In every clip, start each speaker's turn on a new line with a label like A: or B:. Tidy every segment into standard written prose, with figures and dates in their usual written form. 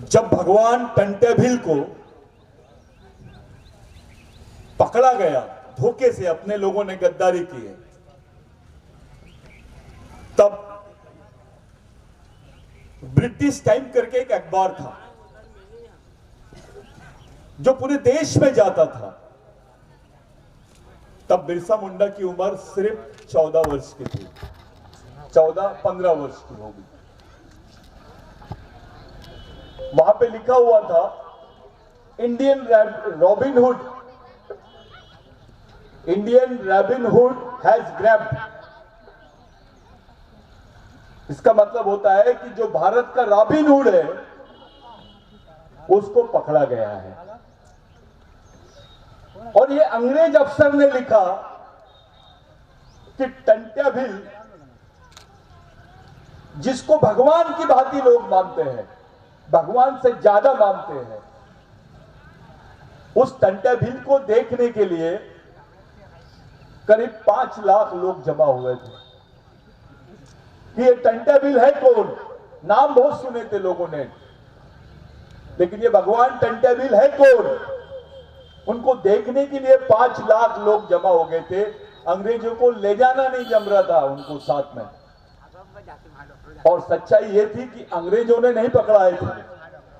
A: जब भगवान टंटेभिल को पकड़ा गया, धोखे से अपने लोगों ने गद्दारी की है, तब ब्रिटिश टाइम करके एक अखबार था जो पूरे देश में जाता था। तब बिरसा मुंडा की उम्र सिर्फ 14 वर्ष की थी, 14-15 वर्ष की होगी। वहां पे लिखा हुआ था Indian robin hood has grabbed. इसका मतलब होता है कि जो भारत का रॉबिन हुड है उसको पकड़ा गया है। और ये अंग्रेज अफसर ने लिखा कि टंट्याभिल, जिसको भगवान की भांति लोग मानते हैं, भगवान से ज्यादा मानते हैं, उस टंट्याभिल को देखने के लिए करीब 5 लाख लोग जमा हुए थे। कि ये टंट्याभिल है कौन? नाम बहुत सुने थे लोगों ने, लेकिन ये भगवान टंट्याभिल है कौन? उनको देखने के लिए 5 लाख लोग जमा हो गए थे। अंग्रेजों को ले जाना नहीं जम रहा था उनको साथ में। और सच्चाई यह थी कि अंग्रेजों ने नहीं पकड़ाए थे।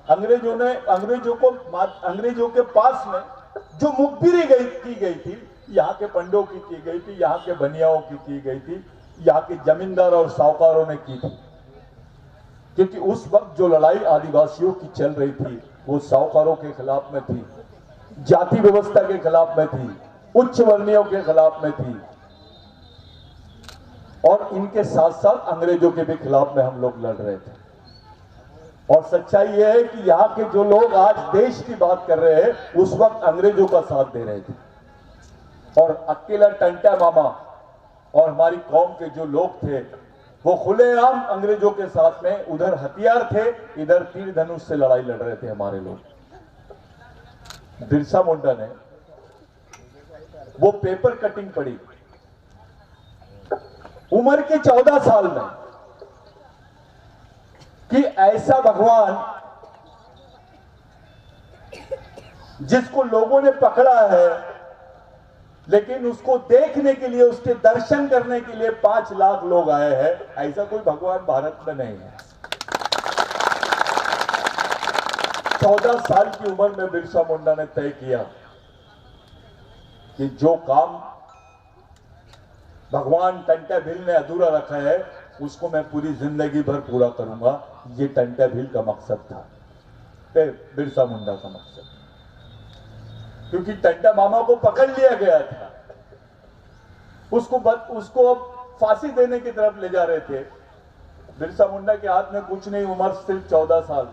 A: अंग्रेजों के पास में जो मुखबिरी की गई थी, यहाँ के पंडों की गई थी, यहाँ के बनियाओं की गई थी, यहाँ के जमींदार और साहूकारों ने की थी। क्योंकि उस वक्त जो लड़ाई आदिवासियों की चल रही थी वो साहूकारों के खिलाफ में थी, जाति व्यवस्था के खिलाफ में थी, उच्च वर्णियों के खिलाफ में थी, और इनके साथ साथ अंग्रेजों के भी खिलाफ में हम लोग लड़ रहे थे। और सच्चाई यह है कि यहाँ के जो लोग आज देश की बात कर रहे हैं उस वक्त अंग्रेजों का साथ दे रहे थे। और अकेला टंट्या मामा और हमारी कौम के जो लोग थे वो खुलेआम अंग्रेजों के साथ में, उधर हथियार थे, इधर तीर धनुष से लड़ाई लड़ रहे थे हमारे लोग। बिरसा मुंडा ने वो पेपर कटिंग पढ़ी उम्र के 14 साल में कि ऐसा भगवान जिसको लोगों ने पकड़ा है, लेकिन उसको देखने के लिए, उसके दर्शन करने के लिए 5 लाख लोग आए हैं, ऐसा कोई भगवान भारत में नहीं है। 14 साल की उम्र में बिरसा मुंडा ने तय किया कि जो काम भगवान टंट्याभिल ने अधूरा रखा है उसको मैं पूरी जिंदगी भर पूरा करूंगा। ये टंट्याभिल का मकसद था, बिरसा मुंडा का मकसद। क्योंकि टंट्या मामा को पकड़ लिया गया था, उसको फांसी देने की तरफ ले जा रहे थे। बिरसा मुंडा के हाथ में कुछ नहीं, उम्र सिर्फ 14 साल।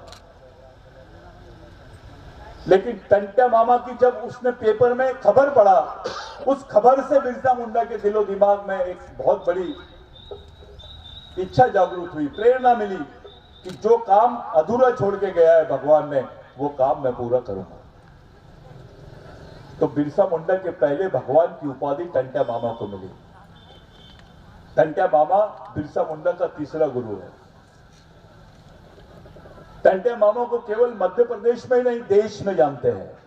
A: लेकिन टंट्या मामा की जब उसने पेपर में खबर पढ़ा, उस खबर से बिरसा मुंडा के दिलो दिमाग में एक बहुत बड़ी इच्छा जागृत हुई, प्रेरणा मिली कि जो काम अधूरा छोड़ के गया है भगवान ने, वो काम मैं पूरा करूंगा। तो बिरसा मुंडा के पहले भगवान की उपाधि टंट्या मामा को मिली। टंट्या मामा बिरसा मुंडा का तीसरा गुरु है। टंट्या मामा को केवल मध्य प्रदेश में ही नहीं, देश में जानते हैं।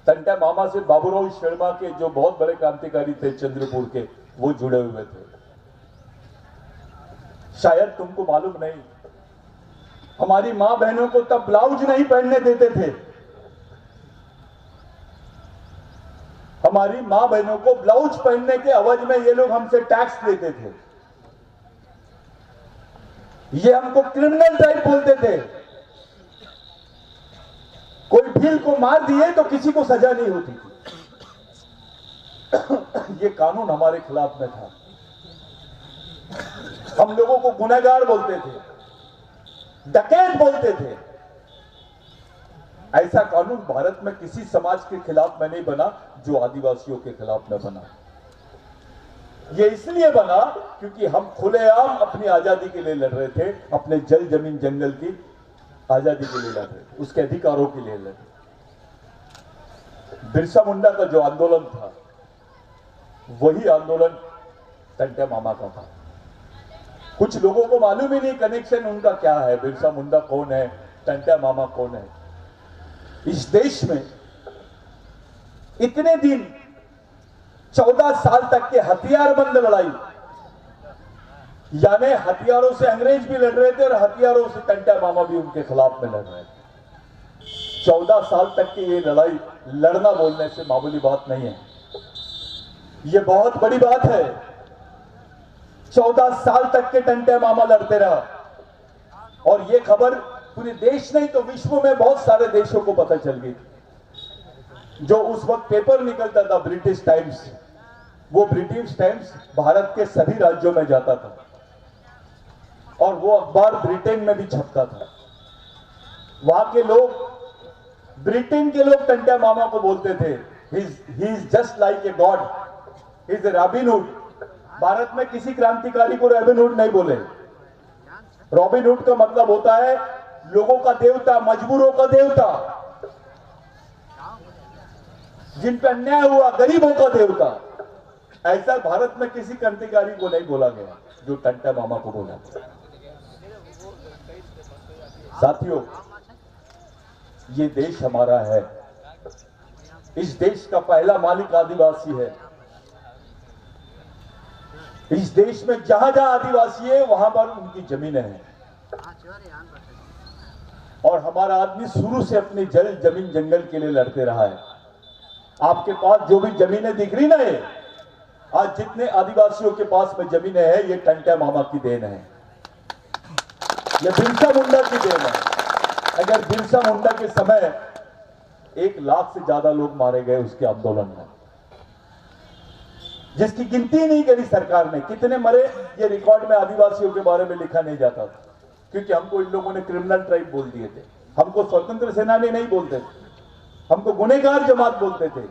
A: टंट्या मामा से बाबूराव शर्मा के जो बहुत बड़े क्रांतिकारी थे चंद्रपुर के, वो जुड़े हुए थे। शायद तुमको मालूम नहीं, हमारी मां बहनों को तब ब्लाउज नहीं पहनने देते थे। हमारी मां बहनों को ब्लाउज पहनने के अवज में ये लोग हमसे टैक्स लेते थे। ये हमको क्रिमिनल टाइप बोलते थे। कोई भील को मार दिए तो किसी को सजा नहीं होती थी। ये कानून हमारे खिलाफ में था। हम लोगों को गुनहगार बोलते थे, डकैत बोलते थे। ऐसा कानून भारत में किसी समाज के खिलाफ में नहीं बना जो आदिवासियों के खिलाफ में बना। ये इसलिए बना क्योंकि हम खुलेआम अपनी आजादी के लिए लड़ रहे थे, अपने जल जमीन जंगल की आजादी के लिए लड़ रहे थे, उसके अधिकारों के लिए लड़ रहे थे। बिरसा मुंडा का जो आंदोलन था वही आंदोलन टंट्या मामा का था। कुछ लोगों को मालूम ही नहीं कनेक्शन उनका क्या है, बिरसा मुंडा कौन है, टंट्या मामा कौन है। इस देश में इतने दिन 14 साल तक के हथियारबंद लड़ाई, यानी हथियारों से अंग्रेज भी लड़ रहे थे और हथियारों से टंट्या मामा भी उनके खिलाफ में लड़ रहे थे। 14 साल तक की ये लड़ाई लड़ना बोलने से मामूली बात नहीं है, ये बहुत बड़ी बात है। 14 साल तक के टंट्या मामा लड़ते रहा और ये खबर पूरे देश नहीं तो विश्व में बहुत सारे देशों को पता चल गई। जो उस वक्त पेपर निकलता था ब्रिटिश टाइम्स, वो ब्रिटिश टाइम्स भारत के सभी राज्यों में जाता था और वो अखबार ब्रिटेन में भी छपता था। वहां के लोग, ब्रिटेन के लोग टंट्या मामा को बोलते थे he is just like a god, he is a robin hood. Bharat में किसी क्रांतिकारी को रॉबिन हुड नहीं बोले। रॉबिन हुड का मतलब होता है लोगों का देवता, मजबूरों का देवता, जिन पर अन्याय हुआ, गरीबों का देवता। ऐसा भारत में किसी क्रांतिकारी को नहीं बोला गया जो टंट्या मामा को बोला। साथियों, ये देश हमारा है, इस देश का पहला मालिक आदिवासी है। इस देश में जहां जहां आदिवासी है वहां पर उनकी जमीनें हैं और हमारा आदमी शुरू से अपनी जल जमीन जंगल के लिए लड़ते रहा है। आपके पास जो भी जमीनें दिख रही ना है, आज जितने आदिवासियों के पास में जमीनें हैं, ये टंट्या मामा की देन है, ये बिरसा मुंडा की देन है। अगर बिरसा मुंडा के समय 1 लाख से ज्यादा लोग मारे गए उसके आंदोलन में, जिसकी गिनती नहीं करी सरकार ने, कितने मरे ये रिकॉर्ड में आदिवासियों के बारे में लिखा नहीं जाता था, क्योंकि हमको इन लोगों ने क्रिमिनल ट्राइब बोल दिए थे। हमको स्वतंत्र सेनानी नहीं बोलते थे, हमको गुनहगार जमात बोलते थे।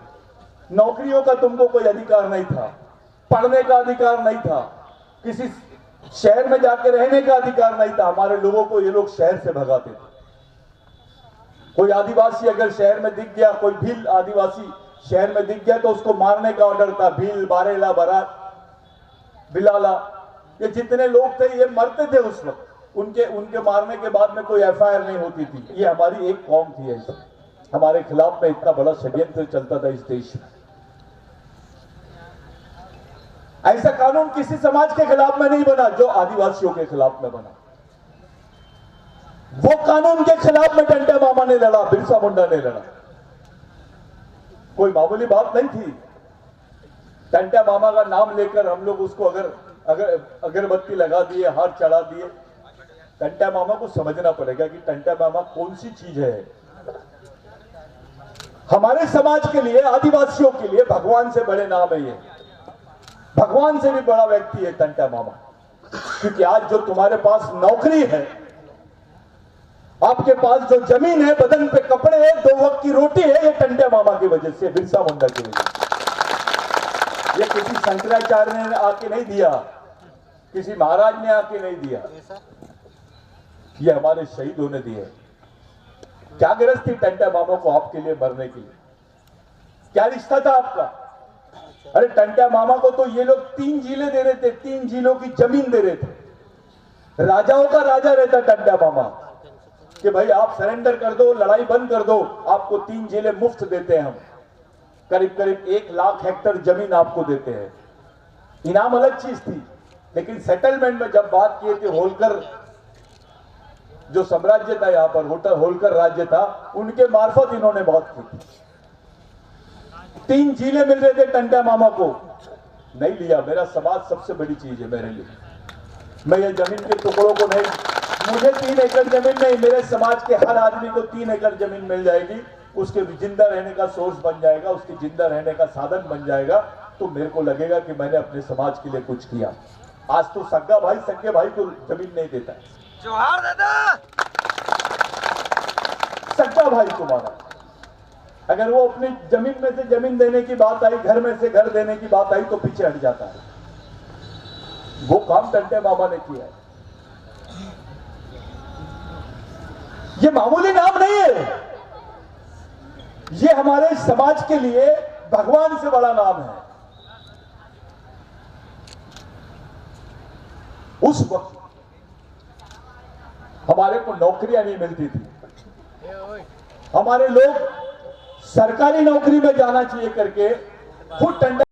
A: नौकरियों का तुमको कोई अधिकार नहीं था, पढ़ने का अधिकार नहीं था, किसी शहर में जाके रहने का अधिकार नहीं था। हमारे लोगों को ये लोग शहर से भगाते थे। कोई आदिवासी अगर शहर में दिख गया, कोई भील आदिवासी शहर में दिख गया तो उसको मारने का ऑर्डर था। भील, बारेला, बरात, बिलाला, ये जितने लोग थे ये मरते थे उस वक्त। उनके मारने के बाद में कोई एफआईआर नहीं होती थी। ये हमारी एक कौम थी ऐसी, हमारे खिलाफ में इतना बड़ा षड्यंत्र चलता था इस देश में। ऐसा कानून किसी समाज के खिलाफ में नहीं बना जो आदिवासियों के खिलाफ में बना। वो कानून के खिलाफ में टंट्या मामा ने लड़ा, बिरसा मुंडा ने लड़ा। कोई मामूली बात नहीं थी। टंट्या मामा का नाम लेकर हम लोग उसको अगर अगरबत्ती लगा दिए, हाथ चढ़ा दिए, टंट्या मामा को समझना पड़ेगा कि टंट्या मामा कौन सी चीज है। हमारे समाज के लिए, आदिवासियों के लिए भगवान से बड़े नाम है ये, भगवान से भी बड़ा व्यक्ति है टंट्या मामा। क्योंकि आज जो तुम्हारे पास नौकरी है, आपके पास जो जमीन है, बदन पे कपड़े हैं, 2 वक्त की रोटी है, ये टंट्या मामा की वजह से, बिरसा मुंडा की वजह से। ये किसी शंकराचार्य ने आके नहीं दिया, किसी महाराज ने आके नहीं दिया, ये हमारे शहीदों ने दिए। क्या गरज थी टंट्या मामा को आपके लिए मरने के लिए? क्या रिश्ता था आपका? अरे टंट्या मामा को तो ये लोग 3 जिले दे रहे थे, 3 जिलों की जमीन दे रहे थे। राजाओं का राजा रहता टंट्या मामा कि भाई आप सरेंडर कर दो, लड़ाई बंद कर दो, आपको 3 जिले मुफ्त देते हैं हम। करीब करीब 1 लाख हेक्टेयर जमीन आपको देते हैं। इनाम अलग चीज थी, लेकिन सेटलमेंट में जब बात किए थे, होलकर जो साम्राज्य था यहां पर, होलकर राज्य था, उनके मार्फत इन्होंने बहुत की। 3 जिले मिल रहे थे टंट्या मामा को, नहीं लिया। मेरा समाज सबसे बड़ी चीज है मेरे लिए। मैं ये जमीन के टुकड़ों को नहीं, मुझे 3 एकड़ जमीन नहीं, मेरे समाज के हर आदमी को 3 एकड़ जमीन मिल जाएगी, उसके जिंदा रहने का सोर्स बन जाएगा, उसके जिंदा रहने का साधन बन जाएगा, तो मेरे को लगेगा कि मैंने अपने समाज के लिए कुछ किया। आज तो सग्गा भाई सग्गे भाई को जमीन नहीं देता है। जोहार दादा। सग्गा भाई तुम्हारा, अगर वो अपनी जमीन में से जमीन देने की बात आई, घर में से घर देने की बात आई, तो पीछे हट जाता है। वो काम टंट्या मामा ने किया है। ये मामूली नाम नहीं है, ये हमारे समाज के लिए भगवान से बड़ा नाम है। उस वक्त हमारे को नौकरियां नहीं मिलती थी, हमारे लोग सरकारी नौकरी में जाना चाहिए करके खुद टेंडर